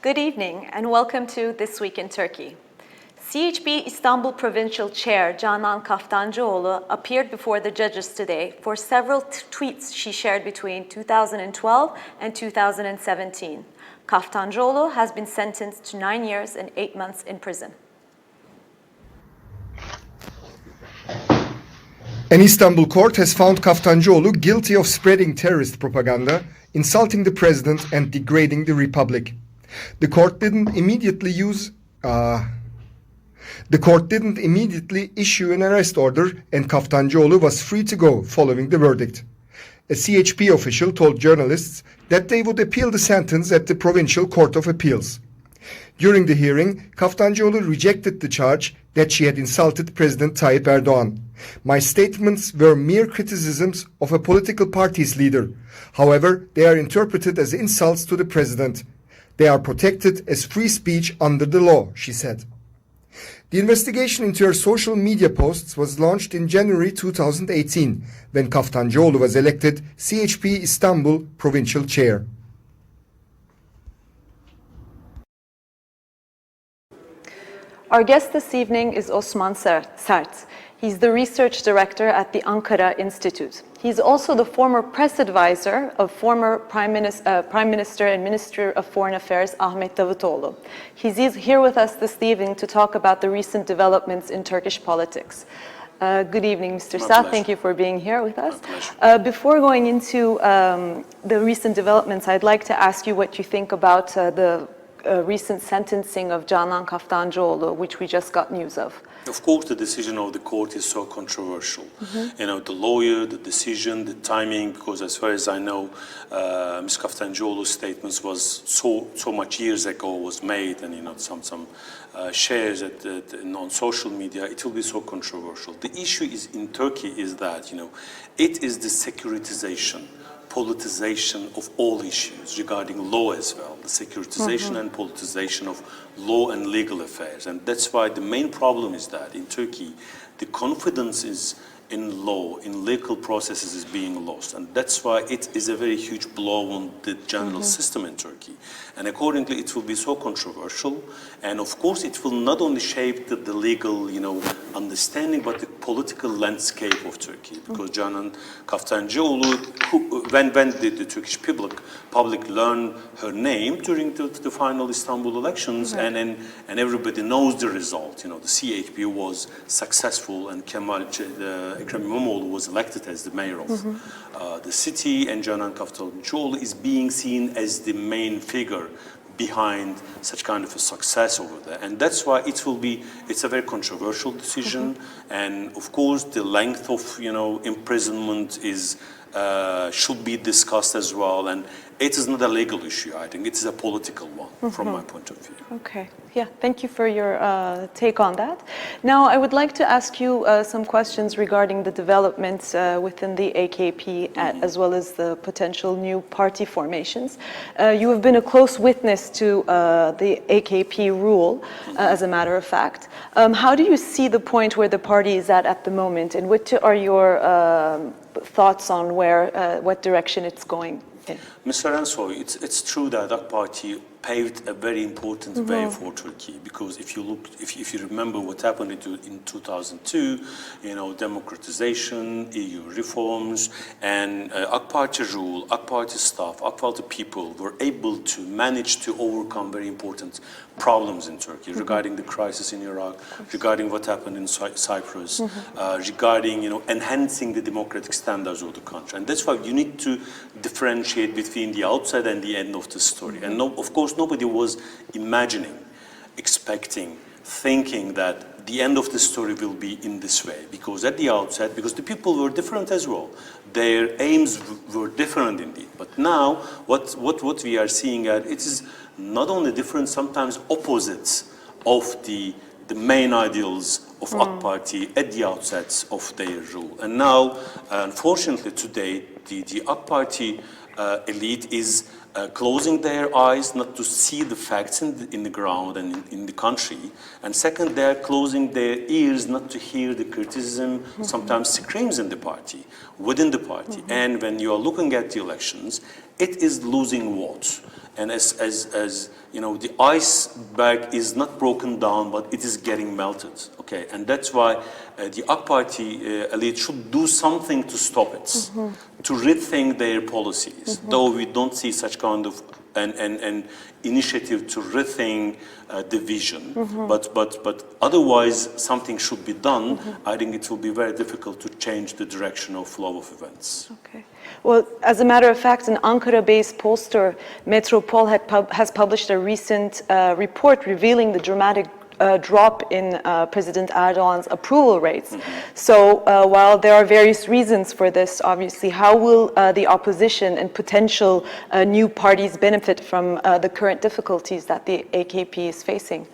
Good evening and welcome to This Week in Turkey. CHP Istanbul Provincial Chair Canan Kaftancıoğlu appeared before the judges today for several tweets she shared between 2012 and 2017. Kaftancıoğlu has been sentenced to 9 years and 8 months in prison. An Istanbul court has found Kaftancıoğlu guilty of spreading terrorist propaganda, insulting the president and degrading the republic. The court didn't immediately issue an arrest order, and Kaftancıoğlu was free to go following the verdict. A CHP official told journalists that they would appeal the sentence at the Provincial Court of Appeals. During the hearing, Kaftancıoğlu rejected the charge that she had insulted President Tayyip Erdogan. My statements were mere criticisms of a political party's leader. However, they are interpreted as insults to the president. They are protected as free speech under the law, she said. The investigation into her social media posts was launched in January 2018, when Kaftancıoğlu was elected CHP Istanbul Provincial Chair. Our guest this evening is Osman Sert. He's the research director at the Ankara Institute. He's also the former press advisor of former Prime Minister and Minister of Foreign Affairs Ahmet Davutoğlu. He's here with us this evening to talk about the recent developments in Turkish politics. Good evening, Mr. Sert. Thank you for being here with us. Before going into the recent developments, I'd like to ask you what you think about the recent sentencing of Canan Kaftancıoğlu, which we just got news of. Of course, the decision of the court is so controversial. You know, the lawyer, the decision, the timing, because as far as I know, Ms. Kaftancıoğlu's statements was so much years ago was made, and you know, some shares on social media. It will be so controversial. The issue is in Turkey is that it is the securitization, politicization of all issues regarding law as well, the securitization and politicization of law and legal affairs. And that's why the main problem is that in Turkey, the confidence is in law, in legal processes is being lost. And that's why it is a very huge blow on the general system in Turkey. And accordingly, it will be so controversial. And of course, it will not only shape the legal, understanding, but the political landscape of Turkey. Because Canan Kaftancıoğlu, when the Turkish public learned her name during the final Istanbul elections, and everybody knows the result. The CHP was successful, and Ekrem İmamoğlu was elected as the mayor of the city, and Canan Kaftancıoğlu is being seen as the main figure behind such kind of a success over there. And that's why it's a very controversial decision. And of course, the length of, imprisonment should be discussed as well. And it is not a legal issue, I think. It is a political one from my point of view. Okay. Yeah, thank you for your take on that. Now, I would like to ask you some questions regarding the developments within the AKP as well as the potential new party formations. You have been a close witness to the AKP rule, as a matter of fact. How do you see the point where the party is at the moment, and what are your thoughts on what direction it's going in? Mr. Ensoy, it's true that AK Party paved a very important way for Turkey, because if you remember what happened in 2002, democratization, EU reforms, and AK Party rule, AK Party staff, AK Party people were able to manage to overcome very important problems in Turkey regarding the crisis in Iraq, regarding what happened in Cyprus, regarding enhancing the democratic standards of the country. And that's why you need to differentiate between the outside and the end of the story. And of course, nobody was imagining, expecting, thinking that the end of the story will be in this way. Because at the outset, because the people were different as well, their aims were different indeed. But now, what we are seeing it is not only different, sometimes opposites of the main ideals of AK Party at the outset of their rule. And now, unfortunately today, the AK Party elite is closing their eyes not to see the facts in the ground and in the country. And second, they're closing their ears not to hear the criticism, sometimes screams in the party, within the party. And when you are looking at the elections, it is losing votes. And as you know, the iceberg is not broken down, but it is getting melted. Okay, and that's why the AK Party elite should do something to stop it, to rethink their policies. Though we don't see such kind of an initiative to rethink the vision, but otherwise something should be done. I think it will be very difficult to change the direction of flow of events. Okay. Well, as a matter of fact, an Ankara-based pollster, Metropol, has published a recent report revealing the dramatic drop in President Erdogan's approval rates. So while there are various reasons for this, obviously, how will the opposition and potential new parties benefit from the current difficulties that the AKP is facing?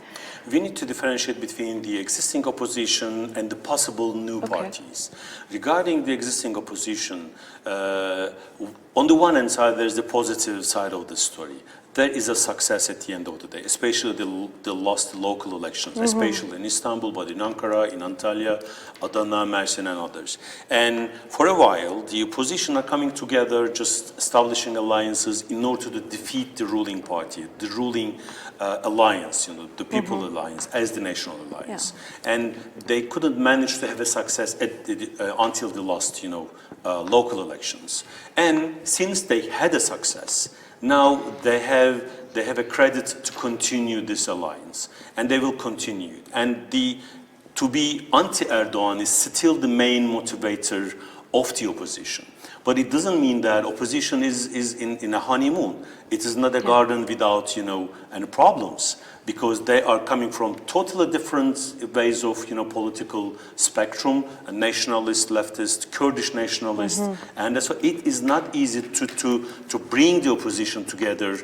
We need to differentiate between the existing opposition and the possible new parties. Regarding the existing opposition, on the one hand side, there's the positive side of the story. There is a success at the end of the day, especially the lost local elections, especially in Istanbul, but in Ankara, in Antalya, Adana, Mersin, and others. And for a while, the opposition are coming together, just establishing alliances in order to defeat the ruling party, the ruling alliance, you know, the People Alliance as the National Alliance. Yeah. And they couldn't manage to have a success until the last, you know, local elections. And since they had a success, now they have a credit to continue this alliance, and they will continue. And to be anti-Erdogan is still the main motivator of the opposition. But it doesn't mean that opposition is in a honeymoon. It is not a garden without, you know, any problems, because they are coming from totally different ways of, you know, political spectrum, a nationalist, leftist, Kurdish nationalist, and that's why it is not easy to bring the opposition together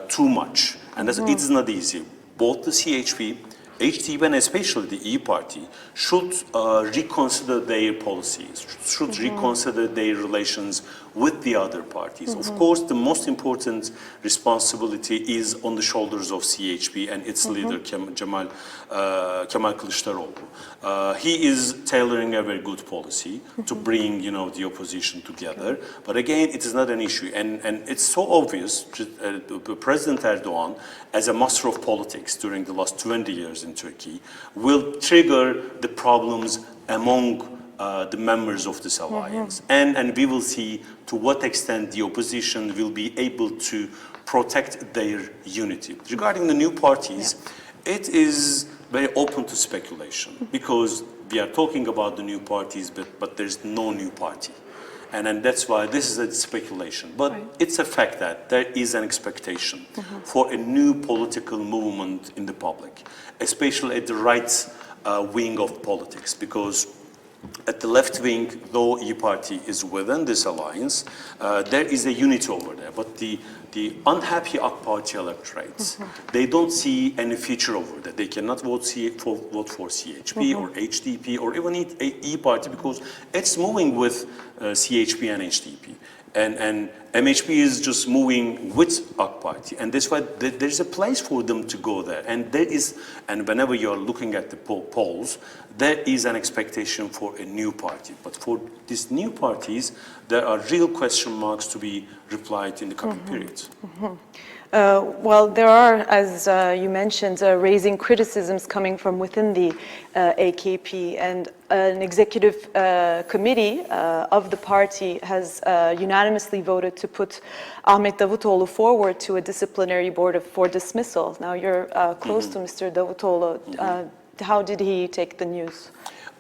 too much, and that's, it is not easy. Both the CHP, HDP, and especially the E Party should reconsider their policies, should reconsider their relations with the other parties. Of course, the most important responsibility is on the shoulders of CHP and its leader, Kemal Kılıçdaroğlu. He is tailoring a very good policy to bring, you know, the opposition together. But again, it is not an issue, and it's so obvious. President Erdogan, as a master of politics during the last 20 years in Turkey, will trigger the problems among the members of this alliance. And we will see to what extent the opposition will be able to protect their unity. Regarding the new parties, it is very open to speculation, because we are talking about the new parties, but there's no new party. And that's why this is a speculation. But it's a fact that there is an expectation for a new political movement in the public, especially at the right wing of politics, because at the left wing, though E Party is within this alliance, there is a unity over there. But the unhappy AK Party electorates, they don't see any future over there. They cannot vote for CHP or HDP or even E Party, because it's moving with CHP and HDP. And MHP is just moving with AK Party, and that's why there's a place for them to go there. And whenever you're looking at the polls, there is an expectation for a new party. But for these new parties, there are real question marks to be replied in the coming period. Well, there are, as you mentioned, raising criticisms coming from within the AKP, and an executive committee of the party has unanimously voted to put Ahmet Davutoğlu forward to a disciplinary board for dismissal. Now, you're close to Mr. Davutoğlu. How did he take the news?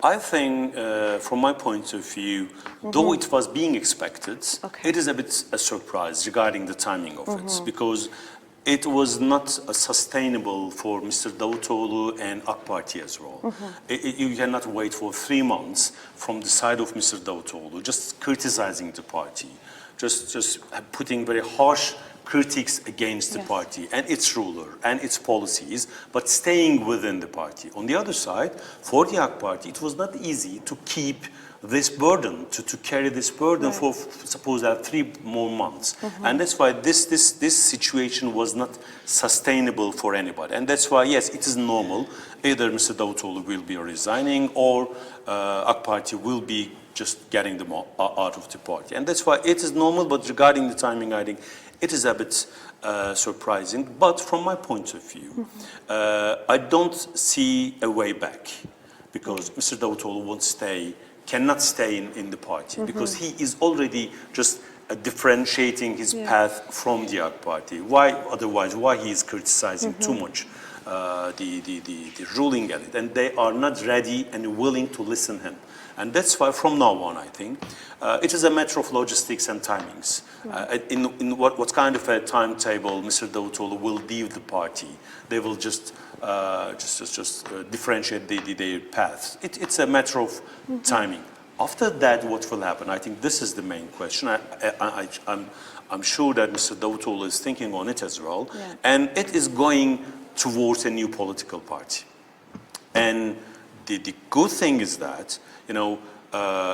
I think, from my point of view, though it was being expected, it is a bit a surprise regarding the timing of it, because it was not sustainable for Mr. Davutoğlu and AK Party as well. You cannot wait for 3 months from the side of Mr. Davutoğlu, just criticizing the party, just putting very harsh critiques against the party and its ruler and its policies, but staying within the party. On the other side, for the AK Party, it was not easy to keep this burden, to carry this burden for, suppose, 3 more months. And that's why this situation was not sustainable for anybody. And that's why, yes, it is normal. Either Mr. Davutoğlu will be resigning, or AK Party will be just getting them out of the party. And that's why it is normal, but regarding the timing, I think it is a a bit surprising. But from my point of view, I don't see a way back, because Mr. Davutoğlu cannot stay in the party, because he is already just differentiating his path from the AK Party. Why he is criticizing too much the ruling elite, and they are not ready and willing to listen him. And that's why from now on, I think, it is a matter of logistics and timings. In what kind of a timetable Mr. Davutoğlu will leave the party, they will just differentiate their paths. It's a matter of timing. After that, what will happen? I think this is the main question. I'm sure that Mr. Davutoğlu is thinking on it as well, and it is going towards a new political party. And the good thing is that,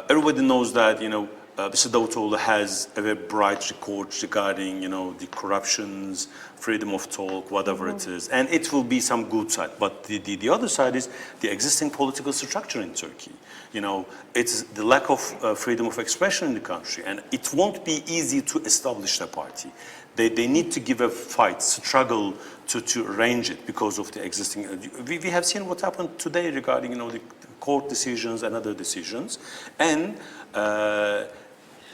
everybody knows that, Mr. Davutoğlu has a very bright record regarding, the corruptions, freedom of talk, whatever it is, and it will be some good side. But the other side is the existing political structure in Turkey. It's the lack of freedom of expression in the country, and it won't be easy to establish a party. They need to give a fight, struggle to arrange it because of the existing. We have seen what happened today regarding, the court decisions and other decisions, and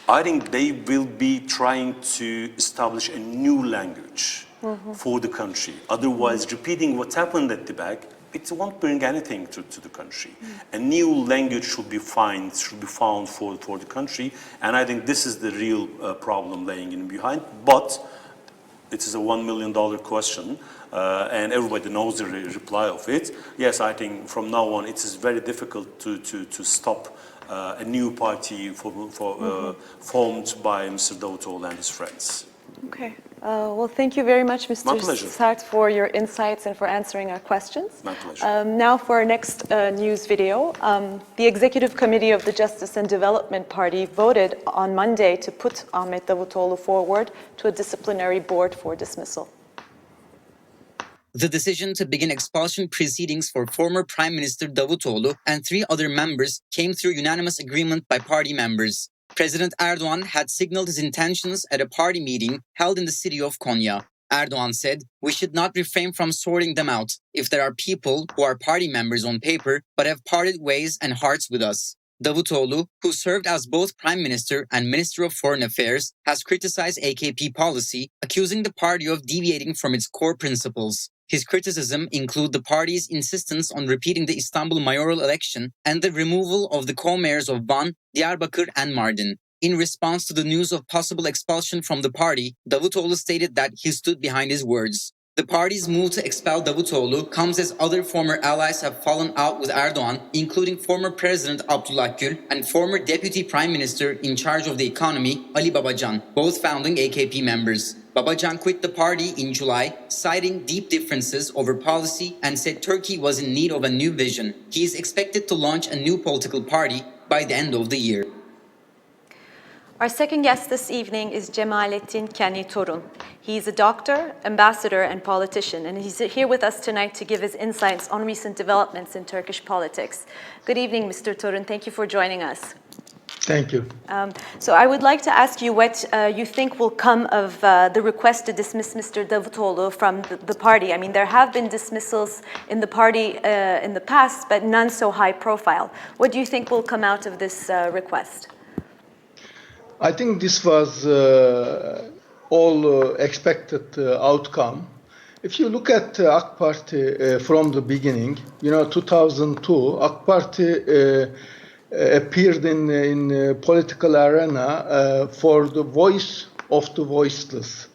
I think they will be trying to establish a new language for the country. Otherwise, repeating what happened at the back, it won't bring anything to the country. A new language should be found for the country, and I think this is the real problem laying in behind. But it is a $1 million question, and everybody knows the reply of it. Yes, I think from now on it is very difficult to stop a new party formed by Mr. Davutoğlu and his friends. Okay. Well, thank you very much, Mr. My pleasure. Sert, for your insights and for answering our questions. My pleasure. Now for our next news video. The Executive Committee of the Justice and Development Party voted on Monday to put Ahmet Davutoğlu forward to a disciplinary board for dismissal. The decision to begin expulsion proceedings for former Prime Minister Davutoğlu and 3 other members came through unanimous agreement by party members. President Erdogan had signaled his intentions at a party meeting held in the city of Konya. Erdogan said, "We should not refrain from sorting them out if there are people who are party members on paper but have parted ways and hearts with us." Davutoğlu, who served as both Prime Minister and Minister of Foreign Affairs, has criticized AKP policy, accusing the party of deviating from its core principles. His criticism include the party's insistence on repeating the Istanbul mayoral election and the removal of the co-mayors of Van, Diyarbakır and Mardin. In response to the news of possible expulsion from the party, Davutoğlu stated that he stood behind his words. The party's move to expel Davutoğlu comes as other former allies have fallen out with Erdogan, including former President Abdullah Gül and former Deputy Prime Minister in charge of the economy, Ali Babacan, both founding AKP members. Babacan quit the party in July, citing deep differences over policy and said Turkey was in need of a new vision. He is expected to launch a new political party by the end of the year. Our second guest this evening is Cemalettin Kani Torun. He's a doctor, ambassador, and politician, and he's here with us tonight to give his insights on recent developments in Turkish politics. Good evening, Mr. Torun. Thank you for joining us. Thank you. So I would like to ask you what you think will come of the request to dismiss Mr. Davutoğlu from the party. I mean, there have been dismissals in the party in the past, but none so high profile. What do you think will come out of this request? I think this was all expected outcome. If you look at AK Party from the beginning, 2002, AK Party appeared in political arena for the voice of the voiceless,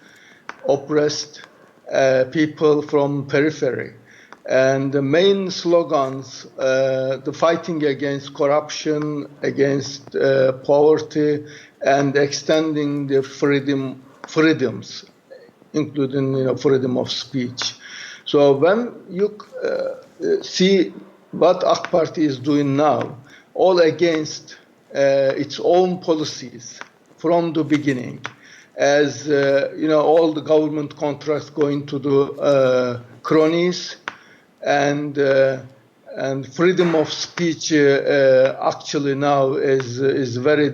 oppressed people from periphery. And the main slogans, the fighting against corruption, against poverty, and extending the freedoms, including freedom of speech. So when you see what AK Party is doing now, all against its own policies from the beginning, as all the government contracts going to the cronies, and freedom of speech actually now is very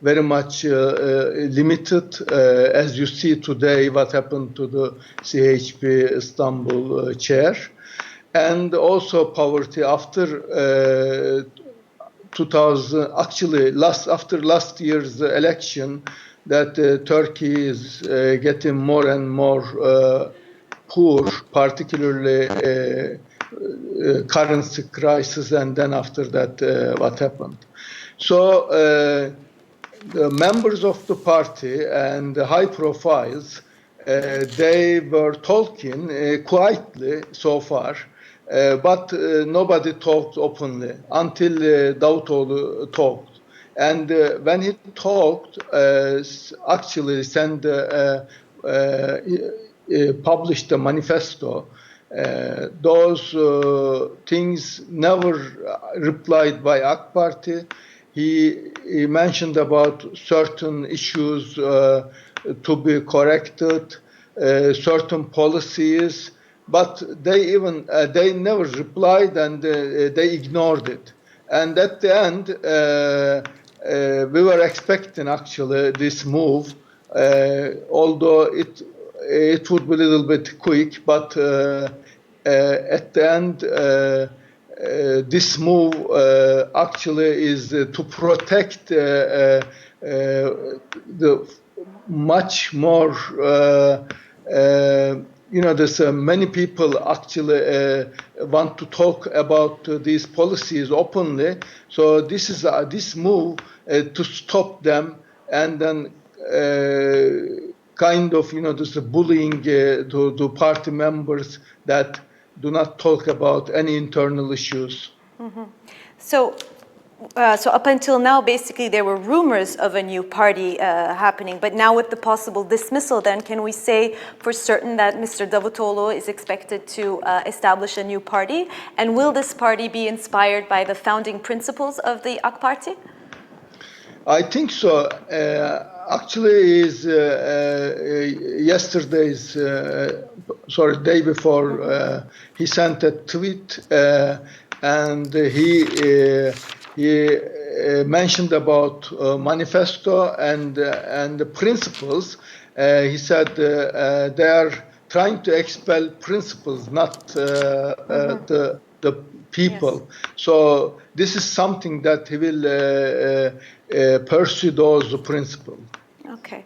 very much limited, as you see today what happened to the CHP Istanbul chair. And also poverty after 2000, actually after last year's election, that Turkey is getting more and more poor, particularly currency crisis, and then after that what happened. So the members of the party and the high profiles, they were talking quietly so far, but nobody talked openly until Davutoğlu talked. And when he talked, actually published a manifesto, those things never replied by AK Party. He mentioned about certain issues to be corrected, certain policies, but they never replied, and they ignored it. And at the end, we were expecting actually this move, although it would be a little bit quick, but at the end, this move actually is to protect the much more. There's many people actually want to talk about these policies openly. So this move to stop them, and then kind of there's a bullying to party members that do not talk about any internal issues. Mm-hmm. So up until now, basically, there were rumors of a new party happening. But now with the possible dismissal, then, can we say for certain that Mr. Davutoğlu is expected to establish a new party? And will this party be inspired by the founding principles of the AK Party? I think so. Actually, day before, he sent a tweet, and he mentioned about manifesto and the principles. He said they are trying to expel principles, not the people. Yes. So this is something that he will pursue those principles. Okay.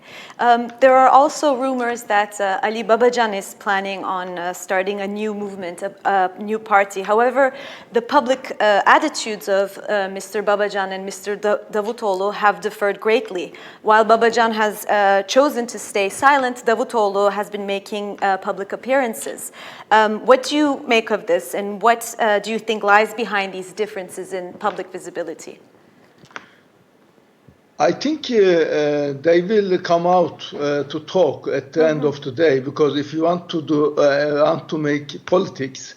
There are also rumors that Ali Babacan is planning on starting a new movement, a new party. However, the public attitudes of Mr. Babacan and Mr. Davutoğlu have differed greatly. While Babacan has chosen to stay silent, Davutoğlu has been making public appearances. What do you make of this, and what do you think lies behind these differences in public visibility? I think they will come out to talk at the end of the day, because if you want to make politics,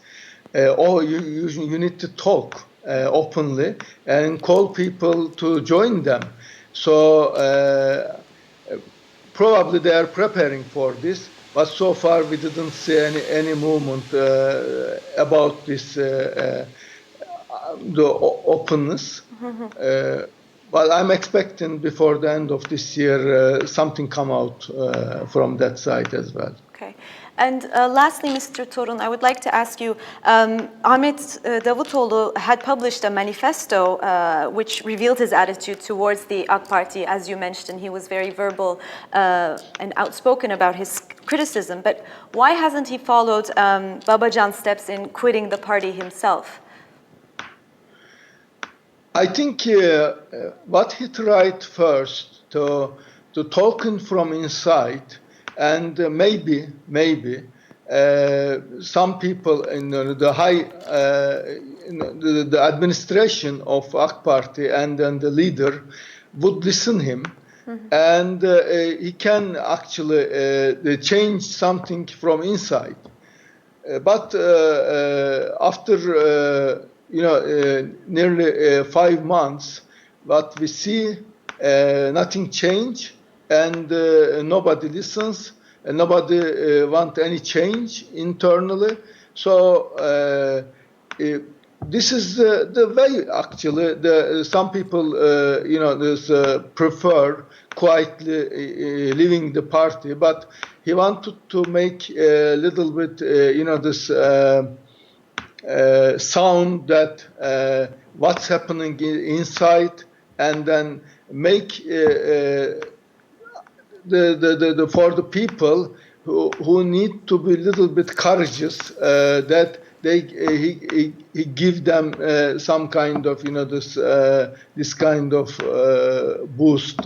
you need to talk openly and call people to join them. So probably they are preparing for this, but so far we didn't see any movement about this the openness. Well, I'm expecting before the end of this year something come out from that side as well. Okay. And lastly, Mr. Torun, I would like to ask you, Ahmet Davutoğlu had published a manifesto which revealed his attitude towards the AK Party. As you mentioned, he was very verbal and outspoken about his criticism. But why hasn't he followed Babacan's steps in quitting the party himself? I think what he tried first to talking from inside, and maybe some people in the high the administration of AK Party and then the leader would listen him, and he can actually change something from inside. But after nearly 5 months, what we see, nothing change, and nobody listens, and nobody want any change internally. So this is the way actually. Some people, prefer quietly leaving the party, but he wanted to make a little bit, this sound that what's happening inside, and then make for the people who need to be a little bit courageous, that he give them some kind of this kind of boost,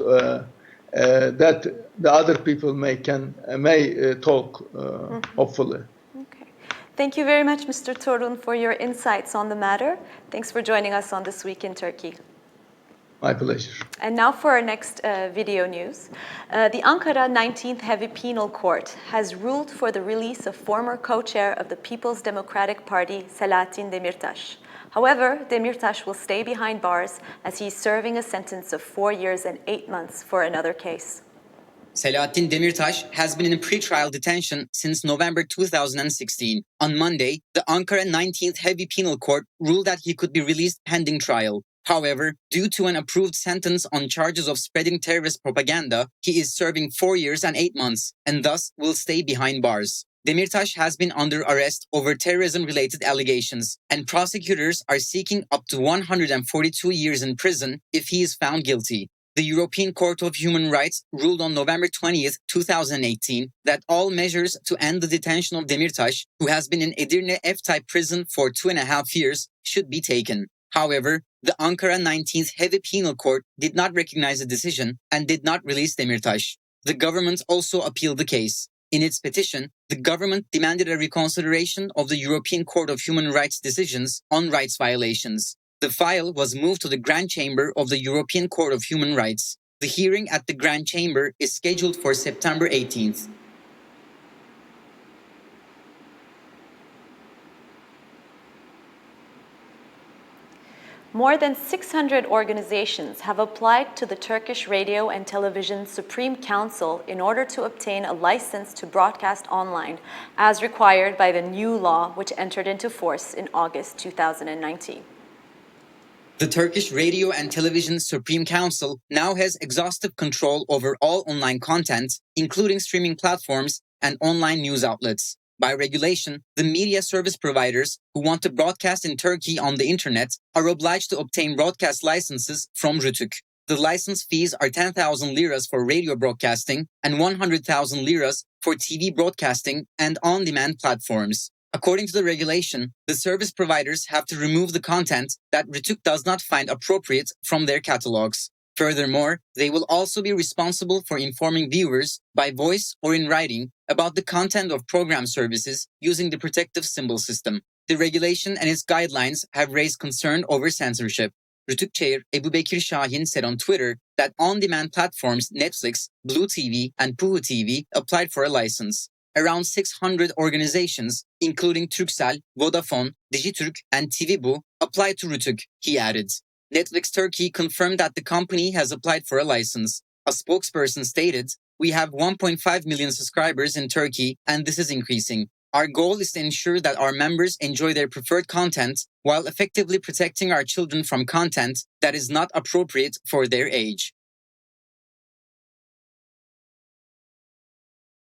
that the other people may talk, hopefully. Okay. Thank you very much, Mr. Torun, for your insights on the matter. Thanks for joining us on This Week in Turkey. My pleasure. And now for our next video news. The Ankara 19th Heavy Penal Court has ruled for the release of former co-chair of the People's Democratic Party, Selahattin Demirtas. However, Demirtas will stay behind bars as he's serving a sentence of 4 years and 8 months for another case. Selahattin Demirtas has been in pretrial detention since November 2016. On Monday, the Ankara 19th Heavy Penal Court ruled that he could be released pending trial. However, due to an approved sentence on charges of spreading terrorist propaganda, he is serving 4 years and 8 months and thus will stay behind bars. Demirtas has been under arrest over terrorism-related allegations, and prosecutors are seeking up to 142 years in prison if he is found guilty. The European Court of Human Rights ruled on November 20th, 2018, that all measures to end the detention of Demirtas, who has been in Edirne F-type prison for 2.5 years, should be taken. However, the Ankara 19th Heavy Penal Court did not recognize the decision and did not release Demirtas. The government also appealed the case. In its petition, the government demanded a reconsideration of the European Court of Human Rights decisions on rights violations. The file was moved to the Grand Chamber of the European Court of Human Rights. The hearing at the Grand Chamber is scheduled for September 18th. More than 600 organizations have applied to the Turkish Radio and Television Supreme Council in order to obtain a license to broadcast online, as required by the new law which entered into force in August 2019. The Turkish Radio and Television Supreme Council now has exhaustive control over all online content, including streaming platforms and online news outlets. By regulation, the media service providers who want to broadcast in Turkey on the internet are obliged to obtain broadcast licenses from Rütük. The license fees are 10,000 liras for radio broadcasting and 100,000 liras for TV broadcasting and on-demand platforms. According to the regulation, the service providers have to remove the content that Rütük does not find appropriate from their catalogs. Furthermore, they will also be responsible for informing viewers by voice or in writing about the content of program services using the protective symbol system. The regulation and its guidelines have raised concern over censorship. Rütük Chair Ebu Bekir Şahin said on Twitter that on-demand platforms Netflix, Blue TV, and Puhu TV applied for a license. Around 600 organizations, including Turkcell, Vodafone, Digiturk, and TVBu, applied to Rütük, he added. Netflix Turkey confirmed that the company has applied for a license. A spokesperson stated, "We have 1.5 million subscribers in Turkey, and this is increasing. Our goal is to ensure that our members enjoy their preferred content while effectively protecting our children from content that is not appropriate for their age."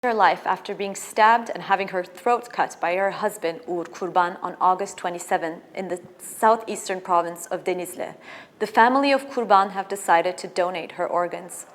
Her life after being stabbed and having her throat cut by her husband Uğur Kurban on August 27 in the southeastern province of Denizli. The family of Kurban have decided to donate her organs.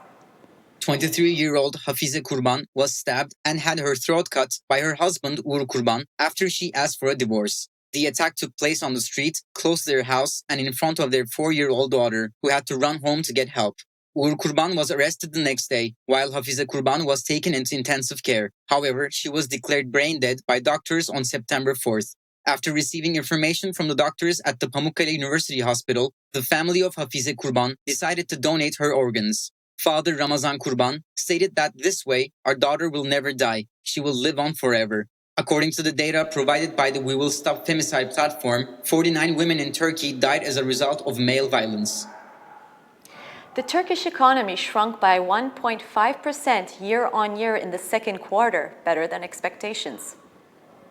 23-year-old Hafize Kurban was stabbed and had her throat cut by her husband Uğur Kurban after she asked for a divorce. The attack took place on the street, close to their house and in front of their 4-year-old daughter, who had to run home to get help. Uğur Kurban was arrested the next day, while Hafize Kurban was taken into intensive care. However, she was declared brain dead by doctors on September 4th. After receiving information from the doctors at the Pamukkale University Hospital, the family of Hafize Kurban decided to donate her organs. Father Ramazan Kurban stated that this way, our daughter will never die. She will live on forever. According to the data provided by the We Will Stop Femicide platform, 49 women in Turkey died as a result of male violence. The Turkish economy shrunk by 1.5% year-on-year in the second quarter, better than expectations.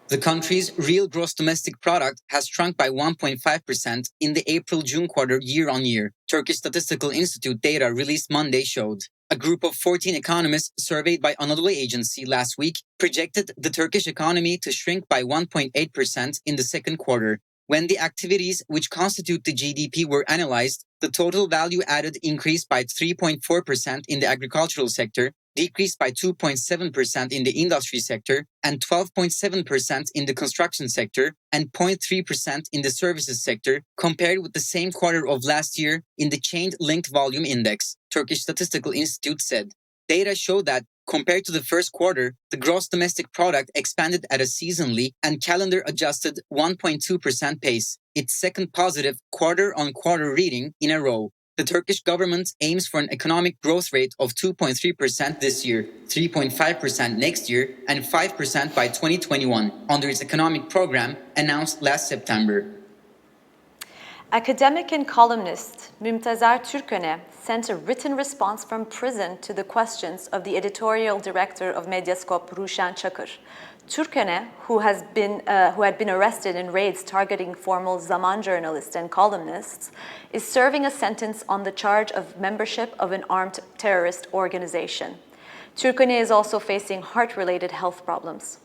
The country's real gross domestic product has shrunk by 1.5% in the April-June quarter year-on-year. Turkish Statistical Institute data released Monday showed. A group of 14 economists surveyed by Anadolu Agency last week projected the Turkish economy to shrink by 1.8% in the second quarter. When the activities which constitute the GDP were analyzed, the total value added increased by 3.4% in the agricultural sector, decreased by 2.7% in the industry sector, and 12.7% in the construction sector, and 0.3% in the services sector, compared with the same quarter of last year in the Chain-Linked Volume Index, Turkish Statistical Institute said. Data show that, compared to the first quarter, the gross domestic product expanded at a seasonally and calendar-adjusted 1.2% pace, its second positive quarter-on-quarter reading in a row. The Turkish government aims for an economic growth rate of 2.3% this year, 3.5% next year, and 5% by 2021 under its economic program announced last September. Academic and columnist Mümtazer Türköne sent a written response from prison to the questions of the editorial director of Medyascope, Ruşen Çakır. Türköne, who had been arrested in raids targeting former Zaman journalists and columnists, is serving a sentence on the charge of membership of an armed terrorist organization. Türköne is also facing heart-related health problems.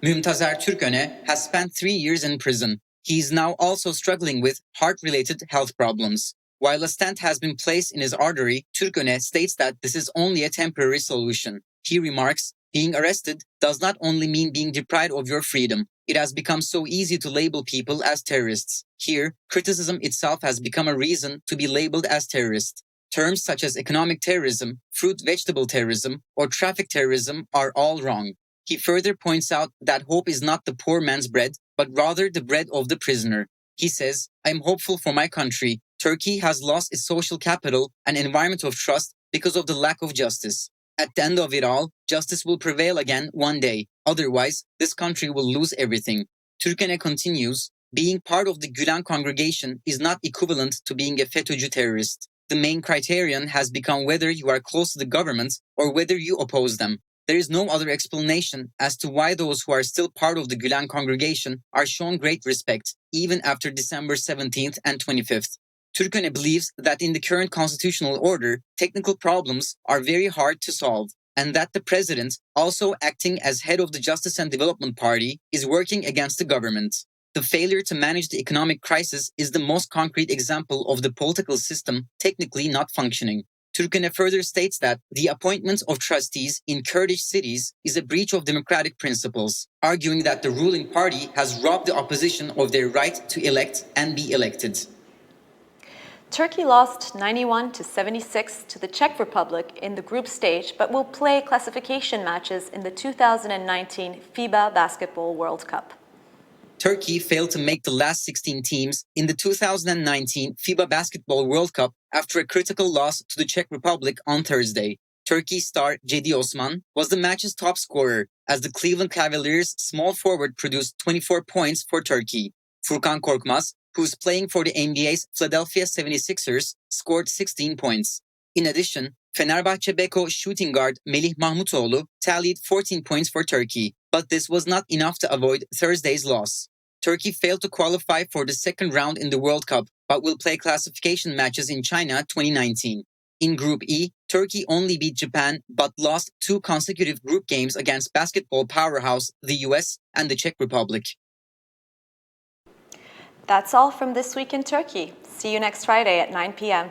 Mümtazer Türköne has spent 3 years in prison. He is now also struggling with heart-related health problems. While a stent has been placed in his artery, Türköne states that this is only a temporary solution. He remarks, being arrested does not only mean being deprived of your freedom. It has become so easy to label people as terrorists. Here, criticism itself has become a reason to be labeled as terrorist. Terms such as economic terrorism, fruit-vegetable terrorism, or traffic terrorism are all wrong. He further points out that hope is not the poor man's bread, but rather the bread of the prisoner. He says, I am hopeful for my country. Turkey has lost its social capital and environment of trust because of the lack of justice. At the end of it all, justice will prevail again one day. Otherwise, this country will lose everything. Türköne continues, being part of the Gülen congregation is not equivalent to being a FETÖ'cü terrorist. The main criterion has become whether you are close to the government or whether you oppose them. There is no other explanation as to why those who are still part of the Gülen congregation are shown great respect, even after December 17th and 25th. Türköne believes that in the current constitutional order, technical problems are very hard to solve, and that the president, also acting as head of the Justice and Development Party, is working against the government. The failure to manage the economic crisis is the most concrete example of the political system technically not functioning. Türköne further states that the appointment of trustees in Kurdish cities is a breach of democratic principles, arguing that the ruling party has robbed the opposition of their right to elect and be elected. Turkey lost 91-76 to the Czech Republic in the group stage, but will play classification matches in the 2019 FIBA Basketball World Cup. Turkey failed to make the last 16 teams in the 2019 FIBA Basketball World Cup after a critical loss to the Czech Republic on Thursday. Turkey star Cedi Osman was the match's top scorer as the Cleveland Cavaliers' small forward produced 24 points for Turkey. Furkan Korkmaz, who's playing for the NBA's Philadelphia 76ers, scored 16 points. In addition, Fenerbahçe Beko shooting guard Melih Mahmutoğlu tallied 14 points for Turkey, but this was not enough to avoid Thursday's loss. Turkey failed to qualify for the second round in the World Cup, but will play classification matches in China 2019. In Group E, Turkey only beat Japan but lost 2 consecutive group games against basketball powerhouse the US and the Czech Republic. That's all from This Week in Turkey. See you next Friday at 9 p.m.